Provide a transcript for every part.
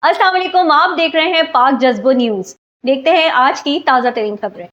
अस्सलाम वालेकुम, आप देख रहे हैं पाक जज्बो न्यूज। देखते हैं आज की ताज़ा तरीन खबरें।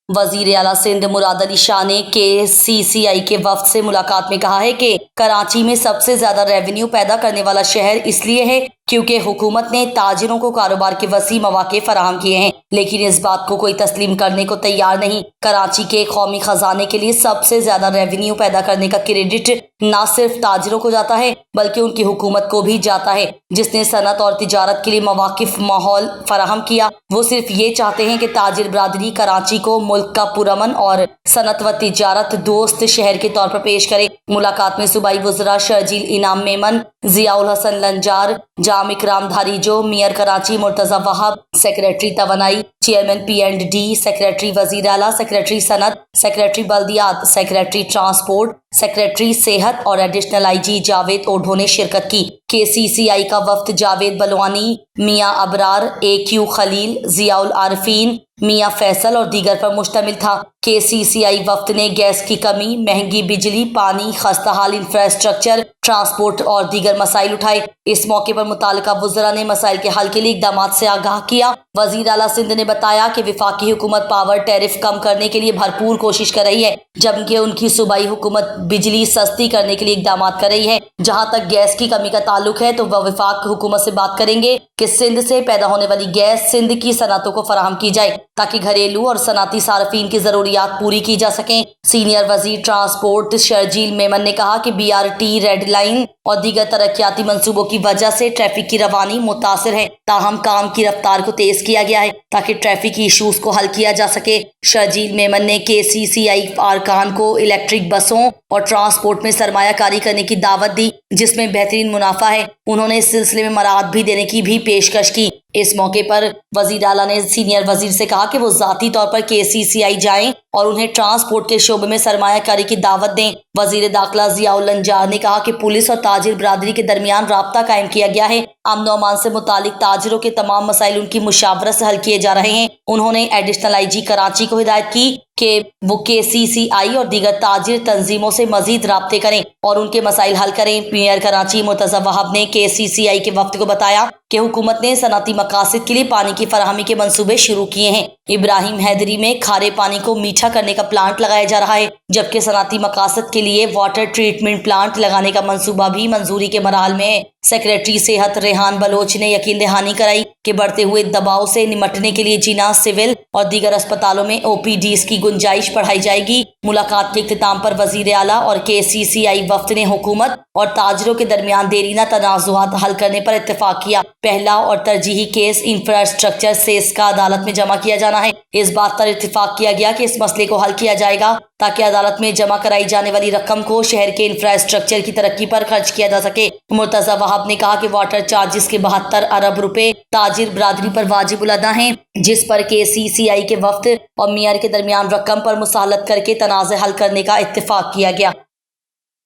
वजीर आला सिंध मुराद अली शाह ने KCCI के वफ्द से मुलाकात में कहा है कि कराची में सबसे ज्यादा रेवेन्यू पैदा करने वाला शहर इसलिए है क्योंकि हुकूमत ने ताजिरों को कारोबार के वसी मौके फराहम किए हैं, लेकिन इस बात को कोई तस्लीम करने को तैयार नहीं। कराची के कौमी खजाने के लिए सबसे ज्यादा रेवेन्यू पैदा करने का क्रेडिट न सिर्फ ताजिरों को जाता है बल्कि उनकी हुकूमत को भी जाता है, जिसने सनत और तिजारत के लिए मवाकिफ माहौल फराहम किया। वो सिर्फ ये चाहते हैं कि ताजिर बरादरी कराची को मुल्क का पुरअमन और सनत व तिजारत दोस्त शहर के तौर पर पेश करे। मुलाकात में सूबाई वज़रा शर्जील इनाम मेमन, जियाउल हसन लंजार, जाम इकराम धारीजो, मेयर कराची मुर्तजा वहाब, सेक्रेटरी तवानाई, चेयरमैन P&D, सेक्रेटरी वजीर आला, सेक्रेटरी सनत, सेक्रेटरी बल्दियात, सेक्रेटरी ट्रांसपोर्ट, सेक्रेटरी सेहत और एडिशनल IG जावेद ओढो ने शिरकत की। KCCI का वफ्द जावेद बलवानी, मियाँ अबरार, AQ खलील, जियाउल आरफीन, मियाँ फैसल और दीगर पर मुश्तमिल था। KCCI वफ्द ने गैस की कमी, महंगी बिजली, पानी, खस्ताहाल इंफ्रास्ट्रक्चर, ट्रांसपोर्ट और दीगर मसाइल उठाए। इस मौके पर मुतालिका वज़रा ने मसाइल के हल के लिए इक़दाम से आगाह किया। वज़ीर आला सिंध ने बताया कि वफाकी हुकूमत पावर टैरिफ कम करने के लिए भरपूर कोशिश कर रही है, जबकि उनकी सूबाई हुकूमत बिजली सस्ती करने के लिए इक़दाम कर रही है। जहाँ तक गैस की कमी का ताल्लुक है तो वह वफाक हुकूमत से बात करेंगे कि सिंध से पैदा होने वाली गैस सिंध की सनतों को फराहम की जाए ताकि घरेलू और सनाती सार्फिन की जरूरियात पूरी की जा सकें। सीनियर वजीर ट्रांसपोर्ट शर्जील मेमन ने कहा कि BRT, रेड लाइन और दीगर तरक्याती मंसूबों की वजह से ट्रैफिक की रवानी मुतासिर है, ताहम काम की रफ्तार को तेज किया गया है ताकि ट्रैफिक इशूज को हल किया जा सके। शर्जील मेमन ने KCCI अरकान को इलेक्ट्रिक बसों और ट्रांसपोर्ट में सरमायाकारी करने की दावत दी, जिसमें बेहतरीन मुनाफा है। उन्होंने इस सिलसिले में मराद भी देने की भी पेशकश की। इस मौके पर वजीर आला ने सीनियर वजीर से कहा कि वो जाती तौर पर KCCI जाएं और उन्हें ट्रांसपोर्ट के शोबे में सरमायाकारी की दावत दें। वजीर दाखिला जियाउल लंजार ने कहा कि पुलिस और ताजिर बरादरी के दरमियान राब्ता कायम किया गया है। अमन और अमान से मुतालिक ताजिरों के तमाम मसाइल उनकी मुशावरत से हल किए जा रहे हैं। उन्होंने एडिशनल IG कराची को हिदायत की कि वो KCCI और दीगर ताजिर तंजीमों से मजीद राब्ते करें और उनके मसाइल हल करें। मेयर कराची मुर्तजा वहाब ने KCCI के वफ्द को बताया कि हुकूमत ने सनती मकासद के लिए पानी की फराहमी के मंसूबे शुरू किए हैं। इब्राहिम हैदरी में खारे पानी को मीठा करने का प्लांट लगाया जा रहा है, जबकि सनती मकासद के लिए वाटर ट्रीटमेंट प्लांट लगाने का मंसूबा भी मंजूरी के मराहल में है। सेक्रेटरी सेहत रेहान बलोच ने यकीन दहानी कराई कि बढ़ते हुए दबाव से निमटने के लिए जिना, सिविल और दीगर अस्पतालों में OPDs की गुंजाइश बढ़ाई जाएगी। मुलाकात के इख्तिताम पर वजीर आला और KCCI वफ्द ने हुकूमत और ताजिरों के दरमियान देरीना तनाजुआत हल करने पर इत्तेफाक किया। पहला और तरजीही केस इंफ्रास्ट्रक्चर सेस का अदालत में जमा किया जाना है। इस बात पर इत्तेफाक किया गया कि इस मसले को हल किया जाएगा ताकि अदालत में जमा कराई जाने वाली रकम को शहर के इंफ्रास्ट्रक्चर की तरक्की पर खर्च किया जा सके। मुर्तजा वहाब ने कहा कि वाटर चार्जेस के 72 अरब रुपए ताजिर बरादरी पर वाजिब अदा हैं, जिस पर KCCI के वफ्द और मेयर के दरमियान रकम पर मुसालत करके तनाज़े हल करने का इत्तेफाक किया गया।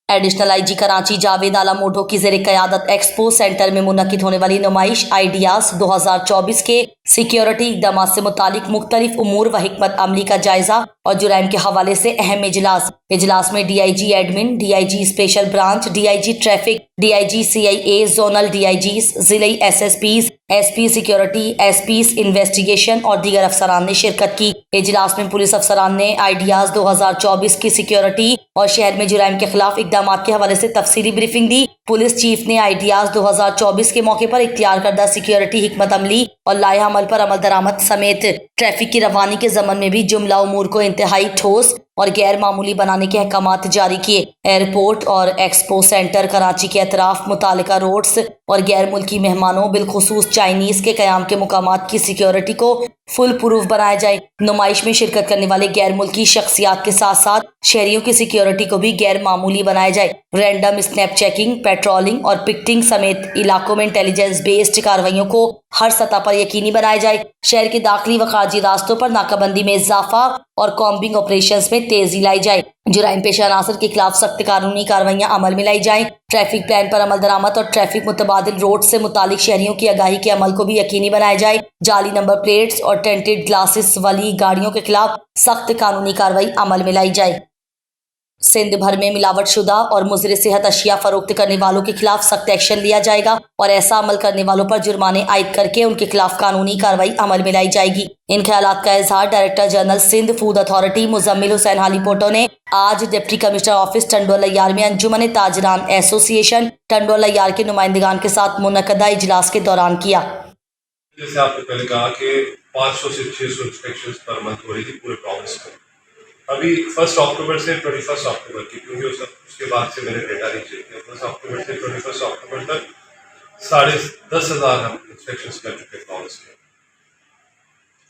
एडिशनल IG कराची जावेद आलम ओढो की ज़ेरे क़यादत एक्सपो सेंटर में मुनक्किद होने वाली नुमाइश आइडियाज 2024 के सिक्योरिटी इक़दाम से मुतालिक मुख्तलिफ उमूर व हिकमत अमली का जायजा और जुराइम के हवाले से अहम इजलास में DIG admin, DIG special branch, DIG traffic, DIG CIA, zonal DIGs, ज़िले SSPs, SP security, SPs investigation और दीगर अफसरान ने शिरकत की। इजलास में पुलिस अफसरान ने आइडियाज 2024 की सिक्योरिटी और शहर में जुराइम के खिलाफ इक़दाम के हवाले से तफसीली ब्रीफिंग दी। पुलिस चीफ ने आइडियाज 2024 के मौके पर इख्तियार करदा सिक्योरिटी हिकमत अमली और लाया अमल पर अमल दरामद समेत ट्रैफिक की रवानी के ज़मन में भी जुमला उमूर को इंतहाई ठोस और गैर मामूली बनाने के अहकामात जारी किए। एयरपोर्ट और एक्सपो सेंटर कराची के अतराफ मुतालिका रोड्स और गैर मुल्की मेहमानों बिलखुसूस चाइनीज के क़याम के मुकामात की सिक्योरिटी को फुल प्रूफ बनाया जाए। नुमाइश में शिरकत करने वाले गैर मुल्की शख्सियात के साथ साथ शहरियों की सिक्योरिटी को भी गैर मामूली बनाया जाए। रैंडम स्नैप चेकिंग, पेट्रोलिंग और पिकटिंग समेत इलाकों में इंटेलिजेंस बेस्ड कार्रवाइयों को हर सतह पर यकीनी बनाया जाए। शहर के दाखिली व खारजी रास्तों पर नाकाबंदी में इजाफा और कॉम्बिंग ऑपरेशंस में तेजी लाई जाए। जुराइम पेशा अनासर के खिलाफ सख्त कानूनी कार्रवाइयां अमल में लाई जाएं। ट्रैफिक प्लान पर अमल दरामद और ट्रैफिक मुतबादिल रोड से मुतालिक शहरियों की आगाही के अमल को भी यकीनी बनाया जाए। जाली नंबर प्लेट्स और टेंटेड ग्लासेस वाली गाड़ियों के खिलाफ सख्त कानूनी कार्रवाई अमल में लाई जाए। सिंध भर में मिलावट शुदा और मुज़र सेहत अशिया फरोख्त करने वालों के खिलाफ सख्त एक्शन लिया जाएगा और ऐसा अमल करने वालों पर जुर्माने आयद करके उनके खिलाफ कानूनी कार्रवाई अमल में लाई जाएगी। इन ख्यालात का इजहार director general Sindh food authority Muzammil Hussain Halepoto ने आज डिप्टी कमिश्नर ऑफिस टंडोलैयार में अंजुमन ताजरान एसोसिएशन टंडोलैयार के नुमाइंदगान के साथ मुनक्कदा इजलास के दौरान किया। जैसे आपने पहले कहा कि 500 से 600 इंस्पेक्शंस पर मंथ हो रही थी पूरे प्रोविंस में। अभी 1 अक्टूबर से 21 अक्टूबर की, क्योंकि उसके बाद से मैंने डेटा नहीं चेक किया, 1 अक्टूबर से 21 अक्टूबर तक 10,500 हम इंस्पेक्शंस कर चुके प्रोविंस में।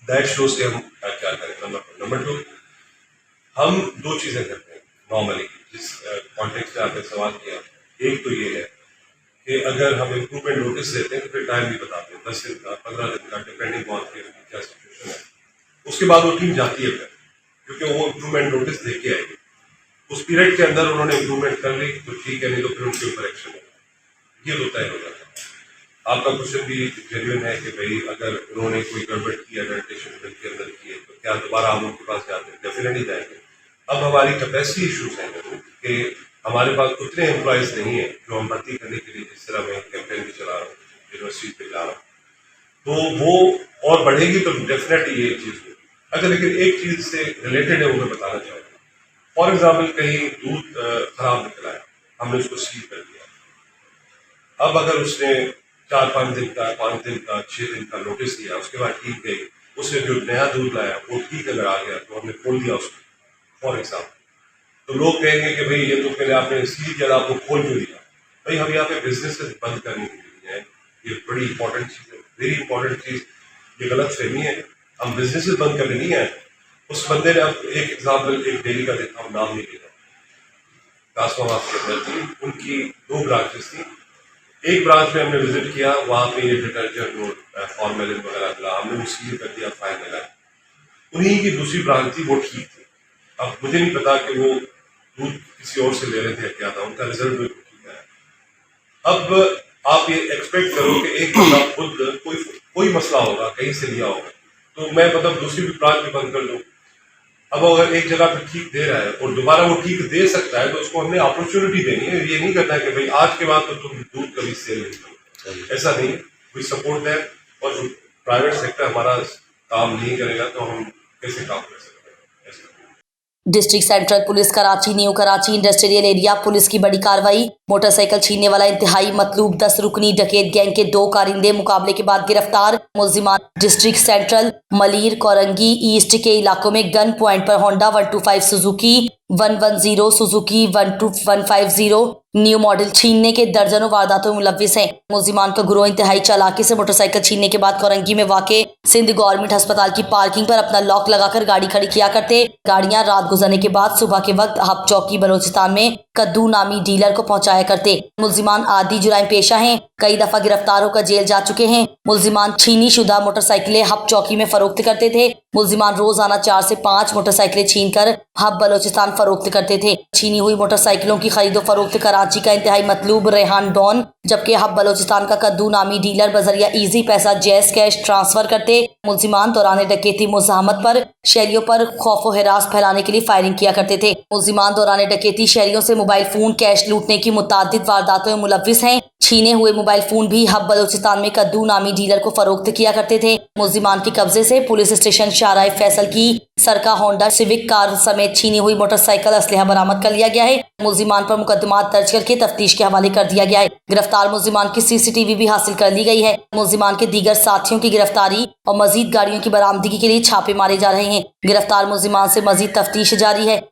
दैट शोज कि हम क्या करें। नंबर 2, हम 2 चीज़ें करते हैं नॉर्मली, जिस कॉन्टेक्स्ट में आपने सवाल किया। एक तो ये है कि अगर हम इम्प्रूवमेंट नोटिस देते हैं तो फिर टाइम भी बताते हैं, 10 दिन का, 15 दिन का, डिपेंडिंग ऑन क्या सिचुएशन है। उसके बाद वो टीम जाती है फिर, क्योंकि वो इम्प्रूवमेंट नोटिस दे के आएगी। उस पीरियड के अंदर उन्होंने इम्प्रूवमेंट कर ली तो ठीक है, नहीं तो फिर उनके ऊपर एक्शन होगा। ये तो तय हो जाता है। आपका क्वेश्चन भी जेन्युइन है कि भाई अगर उन्होंने कोई गड़बड़ की एडल्ट्रेशन बिल के अंदर की है तो क्या दोबारा हम उनके पास जाते हैं? डेफिनेटली जाएंगे। अब हमारी कैपेसिटी इशूज हैं कि हमारे पास उतने एम्प्लॉयज़ नहीं है जो हम भर्ती करने के लिए, जिस तरह मैं कैंपेन भी चला रहा हूँ, यूनिवर्सिटी पे जा रहा हूँ, तो वो और बढ़ेगी तो डेफिनेटली ये चीज़ होगी। अच्छा, लेकिन एक चीज़ से रिलेटेड है वो मैं बताना चाहूँगा। फॉर एग्जाम्पल कहीं दूध खराब निकला है, हमने उसको सील कर दिया। अब अगर उसने 4-5 दिन का, 5 दिन का, 6 दिन का नोटिस दिया, उसके बाद ठीक गई, उसने जो नया दूध लाया वो ठीक अगर आ गया तो हमने खोल दिया उसको, फॉर एग्जाम्पल, तो लोग कहेंगे कि भाई ये तो पहले आपने सील किया, आपको खोल क्यों दिया? भाई हम यहाँ पे बिजनेस बंद करने के लिए हैं, ये बड़ी इंपॉर्टेंट चीज़ है, वेरी इंपॉर्टेंट चीज़। ये गलत फहमी है, हम बिजनेस बंद करने नहीं आए। उस बंदे ने, अब एक एग्जाम्पल एक डेली का देता हूँ, नाम नहीं लेता, कासमाबाद के अंदर थी, उनकी 2 ब्रांचेस थी। एक ब्रांच में हमने विजिट किया, वहाँ पे ये डिटर्जेंट और फॉर्मेलिन वगैरह मिला, हमने वो सील कर दिया, फाइन लगाया। उन्हीं की दूसरी ब्रांच थी, वो ठीक थी। अब मुझे नहीं पता कि वो दूध किसी और से ले रहे थे क्या था, उनका रिजल्ट बिल्कुल ठीक है। अब आप ये एक्सपेक्ट करो कि एक बंदा खुद कोई मसला होगा, कहीं से लिया होगा, तो मैं मतलब दूसरी भी ब्रांच भी बंद कर दूँ। अब अगर एक जगह पे ठीक दे रहा है और दोबारा वो ठीक दे सकता है तो उसको हमने अपॉर्चुनिटी देनी है। ये नहीं करना है कि भाई आज के बाद तो तुम दूध कभी सेल नहीं करो, ऐसा नहीं। वी सपोर्ट दैट, और जो प्राइवेट सेक्टर हमारा काम नहीं करेगा तो हम कैसे काम कर सकते हैं? District central police Karachi new Karachi industrial area police की बड़ी कार्रवाई। मोटरसाइकिल छीनने वाला इंतहाई मतलूब 10 रुकनी डकैत गैंग के 2 कारिंदे मुकाबले के बाद गिरफ्तार। मुलजिमान district central Malir Korangi east के इलाकों में गन पॉइंट पर Honda 125 Suzuki 110 Suzuki 12150 new model छीनने के दर्जनों वारदातों में मुलव्विस हैं। मुलजिमान का गुरोह इंतहाई चालाकी से मोटरसाइकिल छीनने के बाद कोरंगी में वाक़े सिंध गवर्नमेंट अस्पताल की पार्किंग पर अपना लॉक लगाकर गाड़ी खड़ी किया करते। गाड़ियां रात गुजरने के बाद सुबह के वक्त हब चौकी बलोचिस्तान में कद्दू नामी डीलर को पहुंचाया करते। मुलजिमान आदि जुराइम पेशा हैं, कई दफा गिरफ्तार होकर जेल जा चुके हैं। मुलजिमान छीनी शुदा मोटरसाइकिलें हब चौकी में फरोख्त करते थे। मुलजिमान रोजाना 4 से 5 मोटरसाइकिलें छीन कर हब बलोचिस्तान फरोख्त करते थे। छीनी हुई मोटरसाइकिलों की खरीदो फरोख्त कराची का इंतहाई मतलूब रेहान डॉन, जबकि हब बलोचिस्तान का कद्दू नामी डीलर बजरिया इजी पैसा जैस कैश ट्रांसफर करते। मुलजिमान दौरान डकैती मुज़ाहमत पर शहरियों पर खौफ व हिरास फैलाने के लिए फायरिंग किया करते थे। मुलजिमान दौरान डकैती शहरियों से मोबाइल फोन कैश लूटने की मुतादिद वारदातों में मुलव्विस हैं। छीने हुए मोबाइल फोन भी हब बलोचिस्तान में कद्दू नामी डीलर को फरोख्त किया करते थे। मुलजिमान के कब्जे से पुलिस स्टेशन शाहराह फैसल की सरका होंडा सिविक कार समेत छीनी हुई मोटरसाइकिल असलहा बरामद कर लिया गया है। मुलजिमान पर मुकदमात दर्ज करके तफ्तीश के हवाले कर दिया गया है। गिरफ्तार मुलजिमान की CCTV भी हासिल कर ली गई है। मुलजिमान के दीगर साथियों की गिरफ्तारी और मजीद गाड़ियों की बरामदगी के लिए छापे मारे जा रहे हैं। गिरफ्तार मुलजिमान से मजीद तफ्तीश जारी है।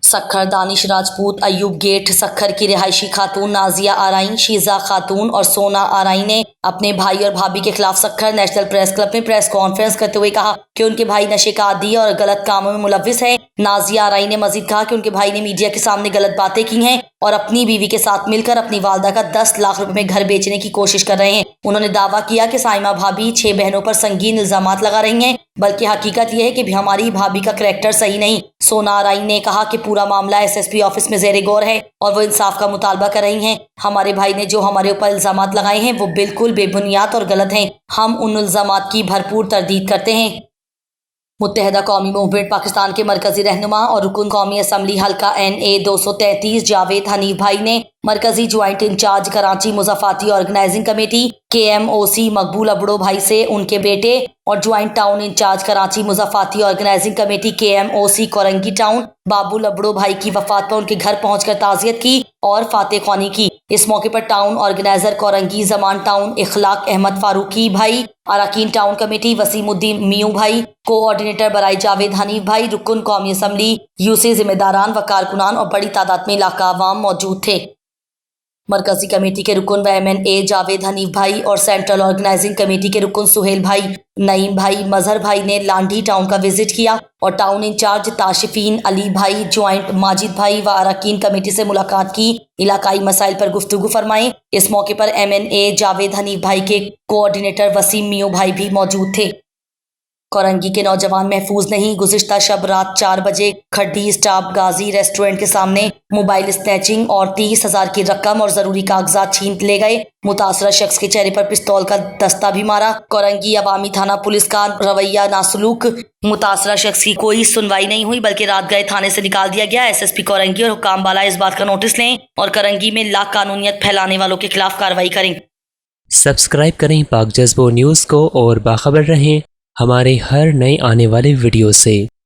सखर दानिश राजपूत अयूब गेट सखर की रिहायशी खातून नाजिया आराइन, शीजा खातून और सोना आराइन ने अपने भाई और भाभी के खिलाफ सखर नेशनल प्रेस क्लब में प्रेस कॉन्फ्रेंस करते हुए कहा कि उनके भाई नशे का आदी और गलत कामों में मुलव्विस है। नाजिया आराइन ने मजीद कहा कि उनके भाई ने मीडिया के सामने गलत बातें की हैं और अपनी बीवी के साथ मिलकर अपनी वालदा का 10 लाख रुपए में घर बेचने की कोशिश कर रहे हैं। उन्होंने दावा किया कि साइमा भाभी 6 बहनों पर संगीन इल्जामात लगा रही हैं, बल्कि हकीकत यह है कि हमारी भाभी का करैक्टर सही नहीं। सोना आराइन ने कहा कि पूरा मामला SSP ऑफिस में ज़ेरे गौर है और वो इंसाफ का मुतालबा कर रही हैं। हमारे भाई ने जो हमारे ऊपर इल्जामात लगाए हैं वो बिल्कुल बेबुनियाद और गलत हैं। हम उन इल्जामात की भरपूर तरदीद करते हैं। मुत्तहदा कौमी मूवमेंट पाकिस्तान के मरकजी रहनुमा और रुकन कौमी असम्बली हल्का NA 233 जावेद हनीफ भाई ने मरकजी ज्वाइंट इंचार्ज कराची मुज़ाफ़ाती organising committee KMOC Maqbool Abro भाई से उनके बेटे और ज्वाइंट टाउन इंचार्ज कराची मुज़ाफ़ाती organising committee KMOC Korangi town Babul Abro भाई की वफात पर उनके घर पहुंचकर ताज़ियत की और फातह ख्वानी की। इस मौके पर टाउन ऑर्गेनाइजर कोरंगी जमान टाउन इखलाक अहमद फारूकी भाई, अराकीन टाउन कमेटी वसीमुद्दीन मियूं भाई, कोऑर्डिनेटर बराई जावेद हनीफ भाई, रुकन कौमी असम्बली यूसी जिम्मेदारान व कारकुनान और बड़ी तादाद में इलाका अवाम मौजूद थे। मरकजी कमेटी के रुकन व MNA जावेद हनीफ भाई और सेंट्रल ऑर्गेनाइजिंग कमेटी के रुकन सुहेल भाई, नईम भाई, मजहर भाई ने लांडी टाउन का विजिट किया और टाउन इंचार्ज ताशिफीन अली भाई, ज्वाइंट माजिद भाई व अराकीन कमेटी से मुलाकात की, इलाकाई मसाइल पर गुफ्तगू फरमाई। इस मौके पर MNA जावेद हनीफ भाई के कोऑर्डिनेटर वसीम मियूं भाई भी मौजूद थे। कोरंगी के नौजवान महफूज नहीं, गुज़िश्ता शब रात 4 बजे खड्डी स्टाफ गाजी रेस्टोरेंट के सामने मोबाइल स्नैचिंग और 30,000 की रकम और जरूरी कागजात छीन ले गए। मुतासरा शख्स के चेहरे पर पिस्तौल का दस्ता भी मारा। कोरंगी अवामी थाना पुलिस का रवैया नासलूक, मुतासरा शख्स की कोई सुनवाई नहीं हुई बल्कि रात गए थाने से निकाल दिया गया। SSP कोरंगी और हुक्काम बाला इस बात का नोटिस लें और कोरंगी में लाकानूनियत फैलाने वालों के खिलाफ कार्रवाई करें। सब्सक्राइब करें पाक जज्बो न्यूज़ को और बाखबर रहें हमारे हर नए आने वाले वीडियो से।